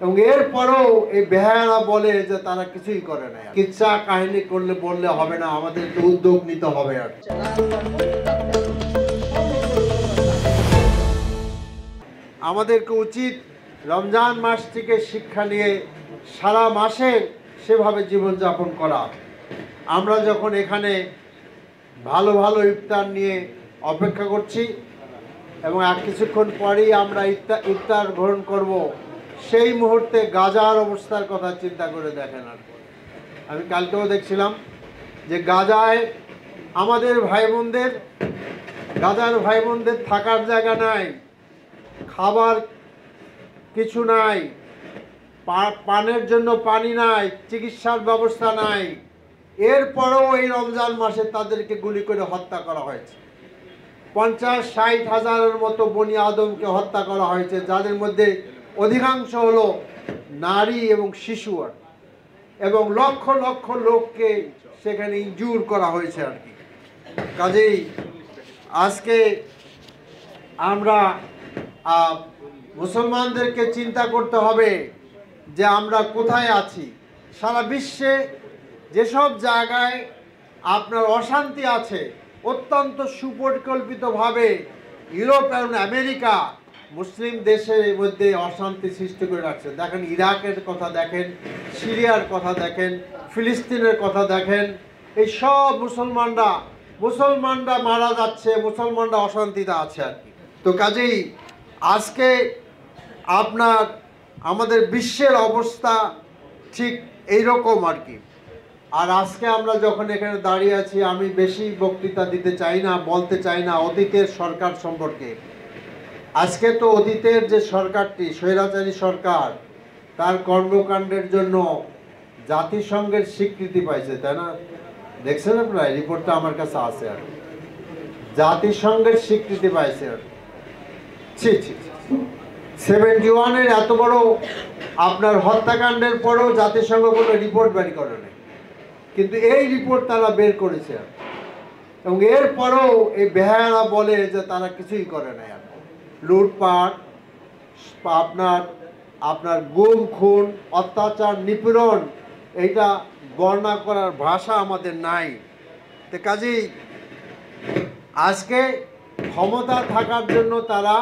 এবং এরপরেও এই বেহায়ারা বলে যে তারা কিছুই করে না। কিচ্ছা কাহিনী করলে বললে হবে না, আমাদেরকে উদ্যোগ নিতে হবে। আর আমাদেরকে উচিত রমজান মাস থেকে শিক্ষা নিয়ে সারা মাসে সেভাবে জীবনযাপন করা। আমরা যখন এখানে ভালো ভালো ইফতার নিয়ে অপেক্ষা করছি এবং কিছুক্ষণ পরেই আমরা ইফতার গ্রহণ করব, সেই মুহূর্তে গাজার অবস্থার কথা চিন্তা করে দেখেন। আর আমি কালকেও দেখছিলাম যে গাজায় আমাদের গাজার ভাই বোনদের থাকার জায়গা নাই, খাবার কিছু নাই, পানের জন্য পানি নাই, চিকিৎসার ব্যবস্থা নাই। এরপরেও এই রমজান মাসে তাদেরকে গুলি করে হত্যা করা হয়েছে। 50-60 হাজারের মতো বনি আদমকে হত্যা করা হয়েছে, যাদের মধ্যে অধিকাংশ হলো নারী এবং শিশু, এবং লক্ষ লক্ষ লোককে সেখানে ইনজুর করা হয়েছে আর কি। কাজেই আজকে আমরা মুসলমানদেরকে চিন্তা করতে হবে যে আমরা কোথায় আছি। সারা বিশ্বে যেসব জায়গায় আপনার অশান্তি আছে, অত্যন্ত সুপরিকল্পিতভাবে ইউরোপ এবং আমেরিকা মুসলিম দেশের মধ্যে অশান্তি সৃষ্টি করে রাখছে। দেখেন ইরাকের কথা দেখেন, সিরিয়ার কথা দেখেন, ফিলিস্তিনের কথা দেখেন। এই সব মুসলমানরা মারা যাচ্ছে, মুসলমানরা অশান্তিতে আছে আর কি। তো কাজেই আজকে আমাদের বিশ্বের অবস্থা ঠিক এইরকম আর কি। আর আজকে আমরা যখন এখানে দাঁড়িয়ে আছি, আমি বেশি বক্তৃতা দিতে চাই না, বলতে চাই না অতীতের সরকার সম্পর্কে। আজকে তো অতীতের যে সরকারটি, স্বৈরাচারী সরকার, তার কর্মকাণ্ডের জন্য জাতিসংঘের স্বীকৃতি পাইছে, তাই না? দেখছেন আপনারা, রিপোর্টটা আমার কাছে আছে। আর জাতিসংঘের স্বীকৃতি পাইছে। 71-এর এত বড় আপনার হত্যাকাণ্ডের পরেও জাতিসংঘ কোনো রিপোর্ট বের করে নাই, কিন্তু এই রিপোর্ট তারা বের করেছে। এবং এরপরেও এই বেহায়ারা বলে যে তারা কিছুই করে না। লুটপাট, আপনার গুম খুন, অত্যাচার, নিপীড়ন, এইটা বর্ণনা করার ভাষা আমাদের নাই। তো কাজেই আজকে ক্ষমতা থাকার জন্য তারা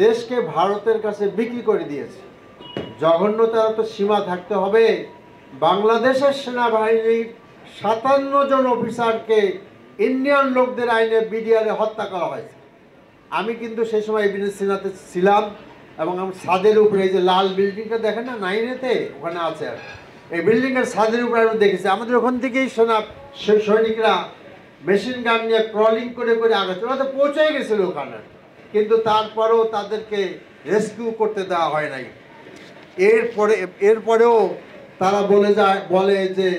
দেশকে ভারতের কাছে বিক্রি করে দিয়েছে। জঘন্যতার তো সীমা থাকতে হবে। বাংলাদেশের সেনাবাহিনীর 57 জন অফিসারকে ইন্ডিয়ান লোকদের আইনে বিডিআরে হত্যা করা হয়েছে। আমি কিন্তু সেই সময় এভিডেন্স সিনাতে ছিলাম, এবং আমি ছাদের উপরে, এই যে লাল বিল্ডিংটা দেখেন না 9-এতে, ওখানে আছে। আর এই বিল্ডিংয়ের ছাদের উপরে আমি দেখেছি, আমাদের ওখান থেকেই সৈনিকরা মেশিন গান নিয়ে ক্রলিং করে করে আগাচ্ছে। ওরা তো পৌঁছে গেছিল ওখানে, কিন্তু তারপরেও তাদেরকে রেস্কিউ করতে দেওয়া হয় নাই। এরপরেও তারা বলে যে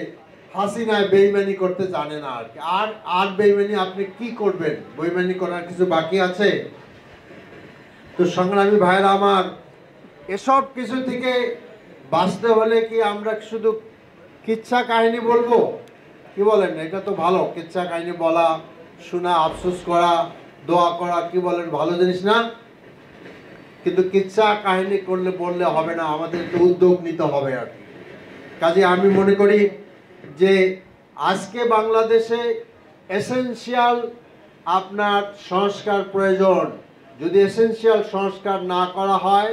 হাসিনা বেইমানি করতে জানে না। আর কি আর বেইমানি আপনি কি করবেন? বেইমানি করার কিছু বাকি আছে? তো সংগ্রামী ভাইরা আমার, এসব কিছু থেকে বাঁচতে হলে কি আমরা শুধু কিচ্ছা কাহিনী বলবো? কি বলেন? এটা তো ভালো, কিচ্ছা কাহিনী বলা, শোনা, আফসোস করা, দোয়া করা, কি বলেন, ভালো জিনিস না? কিন্তু কিচ্ছা কাহিনী করলে বললে হবে না, আমাদেরকে উদ্যোগ নিতে হবে আর কি। কাজে আমি মনে করি যে আজকে বাংলাদেশে এসেনশিয়াল আপনার সংস্কার প্রয়োজন। যদি এসেনশিয়াল সংস্কার না করা হয়,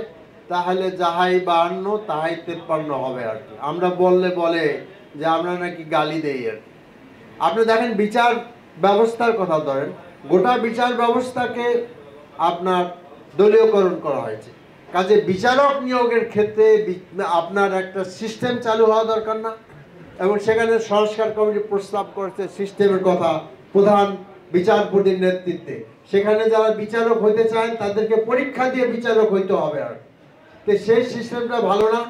তাহলে যাহাই 52 তাহাই 53 হবে আর কি। আমরা বলে যে আমরা নাকি গালি দেই আর কি। আপনি দেখেন বিচার ব্যবস্থার কথা ধরেন, গোটা বিচার ব্যবস্থাকে আপনার দলীয়করণ করা হয়েছে। কাজে বিচারক নিয়োগের ক্ষেত্রে আপনার একটা সিস্টেম চালু হওয়া দরকার না? এবং সেখানে সংস্কার কমিটি প্রস্তাব করেছে সিস্টেমের কথা, প্রধান বিচারপতির নেতৃত্বে। সেখানে যারা বিচারক হইতে চান তাদেরকে পরীক্ষা দিয়ে বিচারক হইতে হবে। আর তো সেই সিস্টেমটা ভালো না?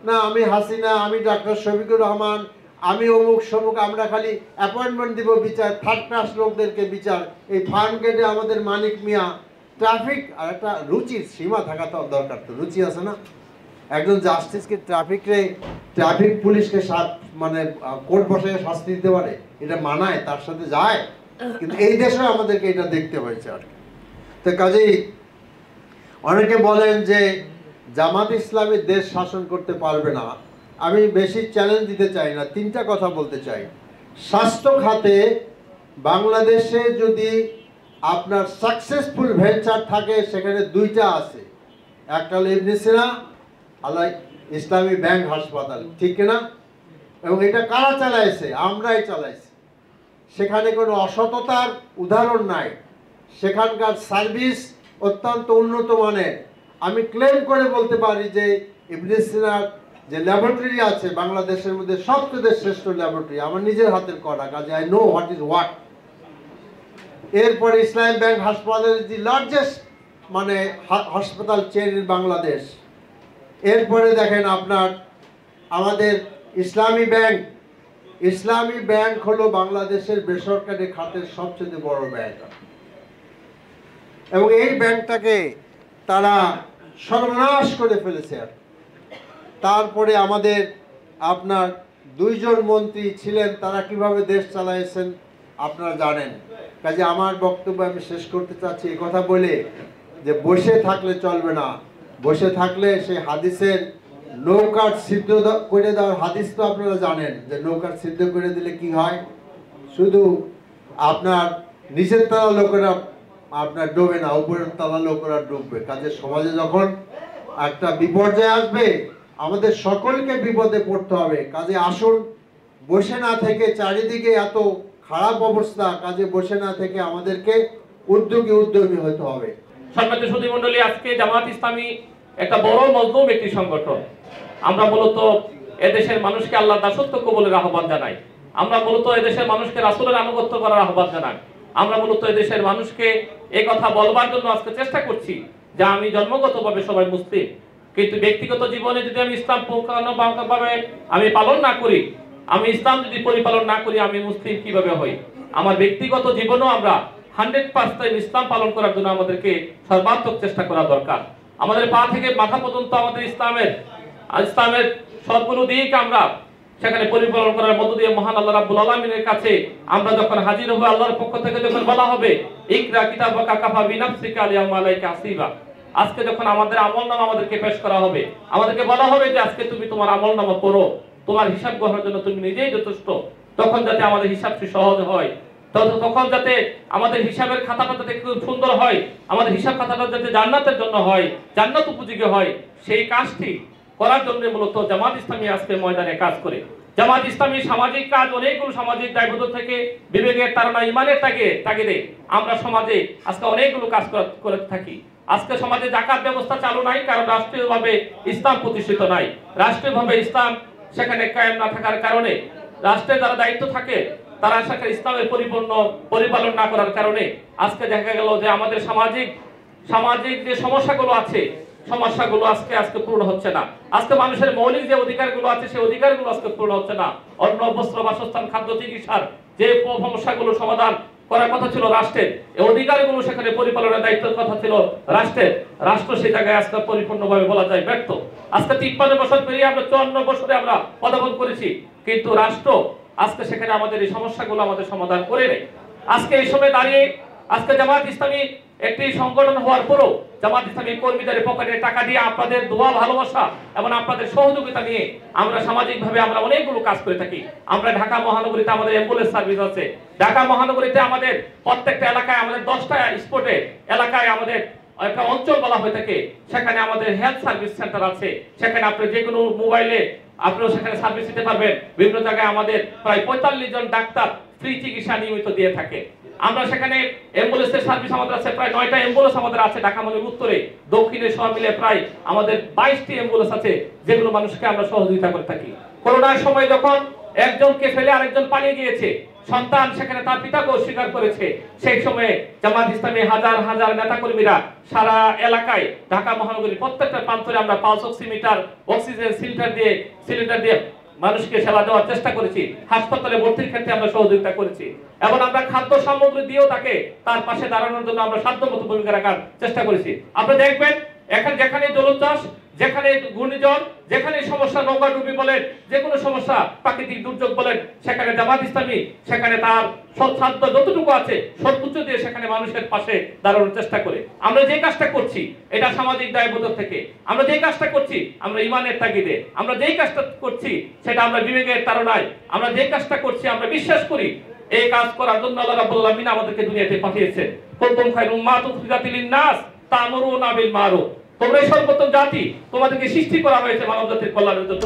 না আমি হাসিনা, আমি ডাক্তার শফিকুর রহমান, আমি অমুক সমুক, আমরা খালি অ্যাপয়েন্টমেন্ট দিব বিচার, থার্ড ক্লাস লোকদেরকে বিচার। এই ফার্ম গেটে আমাদের মানিক মিয়া, ট্রাফিক, আর একটা রুচির সীমা থাকা তো দরকার। তো রুচি আছে না? একজন জাস্টিসকে ট্রাফিক পুলিশকে মানে কোর্ট বসায় শাস্তি দিতে পারে? এটা মানায়? তার সাথে যায়? কিন্তু এই দেশে আমাদেরকে এটা দেখতে হয়েছে আর কি। তো কাজেই অনেকে বলেন যে জামাত ইসলামী দেশ শাসন করতে পারবে না। আমি বেশি চ্যালেঞ্জ দিতে চাই না, তিনটা কথা বলতে চাই। স্বাস্থ্য খাতে বাংলাদেশে যদি আপনার সাকসেসফুল ভেঞ্চার থাকে সেখানে দুইটা আছে, একটা হলো ইবনে সিনা আল্লাহ ইসলামী ব্যাংক হাসপাতাল, ঠিক না? এবং এটা কারা চালাইছে? আমরাই চালাইছি। সেখানে কোনো অসততার উদাহরণ নাই, সেখানকার সার্ভিস অত্যন্ত উন্নত মানের। আমি ক্লেম করে বলতে পারি যে ইবনে সিনার যে ল্যাবরেটরি আছে বাংলাদেশের মধ্যে সবচেয়ে শ্রেষ্ঠ ল্যাবরেটরি, আমার নিজের হাতের করা, কাজে I know what is what. এরপরে ইসলাম ব্যাংক হাসপাতাল দি লার্জেস্ট মানে হাসপাতাল চেন ইন বাংলাদেশ। এরপরে দেখেন আপনার আমাদের ইসলামী ব্যাংক হলো বাংলাদেশের বেসরকারি খাতের সবচেয়ে বড় ব্যাংক, এবং এই ব্যাংকটাকে তারা সর্বনাশ করে ফেলেছে। তারপরে আমাদের আপনার দুইজন মন্ত্রী ছিলেন, তারা কিভাবে দেশ চালাইছেন আপনারা জানেন। কাজে আমার বক্তব্য আমি শেষ করতে চাচ্ছি এই কথা বলে যে বসে থাকলে চলবে না। বসে থাকলে সেই হাদিসের নৌকার সিদ্ধ করে দেওয়ার হাদিস তো আপনারা জানেন যে নৌকার সিদ্ধ করে দিলে কি হয়, শুধু আপনার নিচের তলা লোকেরা আপনার ডোবে না, উপরের তলা লোকেরা ডুববে। কাজে সমাজে যখন একটা বিপর্যয় আসবে আমাদের সকলকে বিপদে পড়তে হবে। কাজে আসুন বসে না থেকে, চারিদিকে এত খারাপ অবস্থা, কাজে বসে না থেকে আমাদেরকে উদ্যোগী হতে হবে। সম্মানিত সুধী মণ্ডলী, আজকে জামাত ইসলামী একটা বড় মজলুম একটি সংগঠন। আমরা মূলত এদেশের মানুষকে আল্লাহর দাসত্ব কবুলের আহ্বান জানাই। আমরা মূলত এদেশের মানুষকে রাসূলের আনুগত্য করার আহ্বান জানাই। আমরা মূলত এদেশের মানুষকে এই কথা বলবার জন্য আজকে চেষ্টা করছি যে আমি জন্মগতভাবে সবাই মুসলিম, কিন্তু ব্যক্তিগত জীবনে যদি আমি ইসলাম পূর্ণভাবে আমি পালন না করি, আমি ইসলাম যদি পরিপালন না করি, আমি মুসলিম কিভাবে হই? আমার ব্যক্তিগত জীবনেও আমরা 100% ইসলাম পালন করার জন্য আমাদেরকে সর্বাত্মক চেষ্টা করা দরকার। আমাদের পা থেকে মাথা পর্যন্ত আমাদের ইসলামের সবগুলো দিক আমরা সেখানে পরিপালন করার মধ্য দিয়ে মহান আল্লাহ রাব্বুল আলামিনের কাছে আমরা যখন হাজির হব, আল্লাহর পক্ষ থেকে যখন বলা হবে ইকরা কিতাবাকা কাফা বিনাফসিকা আলিয়াউমা আলাইকা হাসিবা, আজকে যখন আমাদের আমলনামা আমাদেরকে পেশ করা হবে, আমাদেরকে বলা হবে যে আজকে তুমি তোমার আমলনামা পড়ো, তোমার হিসাব গ্রহণের জন্য তুমি নিজেই যথেষ্ট, তখন যাতে আমাদের হিসাবটি সহজ হয়, তখন যাতে আমাদের হিসাবের খাতাটা যাতে খুব সুন্দর হয়, আমাদের হিসাব খাতাটা যাতে জান্নাতের জন্য হয়, জান্নাত উপযোগী হয়, সেই কাজটি করার জন্য মূলত জামাত ইসলামী আজকে ময়দানে কাজ করে। জামাত ইসলামী সামাজিক কাজ, অনেকগুলো সামাজিক দায়বদ্ধতা থেকে বিবেকের তাড়না, ইমানের তাগিদে আমরা সমাজে আজকে অনেকগুলো কাজ করে থাকি। আজকে সমাজে যাকাত ব্যবস্থা চালু নাই, কারণ রাষ্ট্রীয়ভাবে ইসলাম প্রতিষ্ঠিত নাই। রাষ্ট্রীয়ভাবে ইসলাম সেখানে কায়েম না থাকার কারণে রাষ্ট্রের যারা দায়িত্ব থাকে তারা সেখানে ইসলামের পরিপূর্ণ পরিপালন না করার কারণে আজকে দেখা গেল যে আমাদের সামাজিক যে সমস্যাগুলো আছে, সমস্যাগুলো আজকে পূর্ণ হচ্ছে না। আজকে মানুষের মৌলিক যে অধিকারগুলো আছে সেই অধিকারগুলো আজকে পূর্ণ হচ্ছে না। অন্ন, বস্ত্র, বাসস্থান, খাদ্য, চিকিৎসার যে সমস্যাগুলো সমাধান করার কথা ছিল রাষ্ট্রের, এই অধিকারগুলো সেখানে পরিপালনের দায়িত্বের কথা ছিল রাষ্ট্রের, রাষ্ট্র সেই জায়গায় আজকে পরিপূর্ণভাবে বলা যায় ব্যর্থ। আজকে 53 বছর পেরিয়ে আমরা 54 বছরে আমরা পদার্পণ করেছি, কিন্তু রাষ্ট্র আজকে সেখানে আমাদের এই সমস্যাগুলো আমাদের সমাধান করে নেই। আজকে এই সময় দাঁড়িয়ে আজকে জামাত ইসলামী একটি সংগঠন হওয়ার পরও জামাত ইসলামী কর্মীদের পকেটে টাকা দিয়ে আপনাদের দোয়া, ভালোবাসা এবং আপনাদের সহযোগিতা নিয়ে আমরা সামাজিকভাবে আমরা অনেকগুলো কাজ করে থাকি। আমরা ঢাকা মহানগরীতে আমাদের অ্যাম্বুলেন্স সার্ভিস আছে। ঢাকা মহানগরীতে আমাদের প্রত্যেকটা এলাকায় আমাদের 10টা স্পটে এলাকায় আমাদের একটা অঞ্চল বলা হয়ে থাকে, সেখানে আমাদের হেলথ সার্ভিস সেন্টার আছে। সেখানে আপনি যে কোনো মোবাইলে আপনিও সেখানে সার্ভিস দিতে পারবেন। বিভিন্ন জায়গায় আমাদের প্রায় 45 জন ডাক্তার ফ্রি চিকিৎসা নিয়মিত দিয়ে থাকে। আমরা সেখানে অ্যাম্বুলেন্সের সার্ভিস আমাদের আছে প্রায় 9টা অ্যাম্বুলেন্স আমাদের আছে ঢাকা মহানগরীর উত্তরে, দক্ষিণে সব মিলে প্রায় আমাদের 22টি অ্যাম্বুলেন্স আছে, যেগুলো মানুষকে আমরা সহযোগিতা করে থাকি। করোনার সময় যখন একজনকে ফেলে আরেকজন পালিয়ে গিয়েছে, সন্তান সেখানে তার পিতাকে অস্বীকার করেছে, সেই সময়ে জামাত ইসলামী হাজার হাজার নেতাকর্মীরা সারা এলাকায় ঢাকা মহানগরীর প্রত্যেকটা প্রান্তরে আমরা পালস অক্সিমিটার, অক্সিজেন সিলিন্ডার দিয়ে মানুষকে সেবা দেওয়ার চেষ্টা করেছি। হাসপাতালে ভর্তির ক্ষেত্রে আমরা সহযোগিতা করেছি এবং আমরা খাদ্য সামগ্রী দিয়েও তাকে তার পাশে দাঁড়ানোর জন্য আমরা সাধ্যমতো ভূমিকা রাখার চেষ্টা করেছি। আপনি দেখবেন এখন যেখানে জলোচ্ছ্বাস, যেখানে ঘূর্ণিঝড়, যেখানে সমস্যা, নৌকাডুবি বলেন, যে কোনো সমস্যা, প্রাকৃতিক দুর্যোগ বলেন, সেখানে জামাত ইসলামী সেখানে তার সাধ্য যতটুকু আছে সর্বোচ্চ দিয়ে সেখানে মানুষের পাশে দাঁড়ানোর চেষ্টা করে। আমরা যে কাজটা করছি এটা সামাজিক দায়বদ্ধতা থেকে, আমরা যে কাজটা করছি আমরা ইমানের তাগিদে, আমরা যেই কাজটা করছি সেটা আমরা বিবেকের তাড়নায়, আমরা যে কাজটা করছি আমরা বিশ্বাস করি এই কাজ করার জন্য আল্লাহ রাব্বুল আলামিন আমাদেরকে দুনিয়াতে পাঠিয়েছেন। কুনতুম খায়রা উম্মাতিন উখরিজাত লিন-নাস তা'মুরুনা বিল মারুফ, তোমরাই সর্বোত্তম জাতি, তোমাদেরকে সৃষ্টি করা হয়েছে মানব জাতির কল্যাণের জন্য।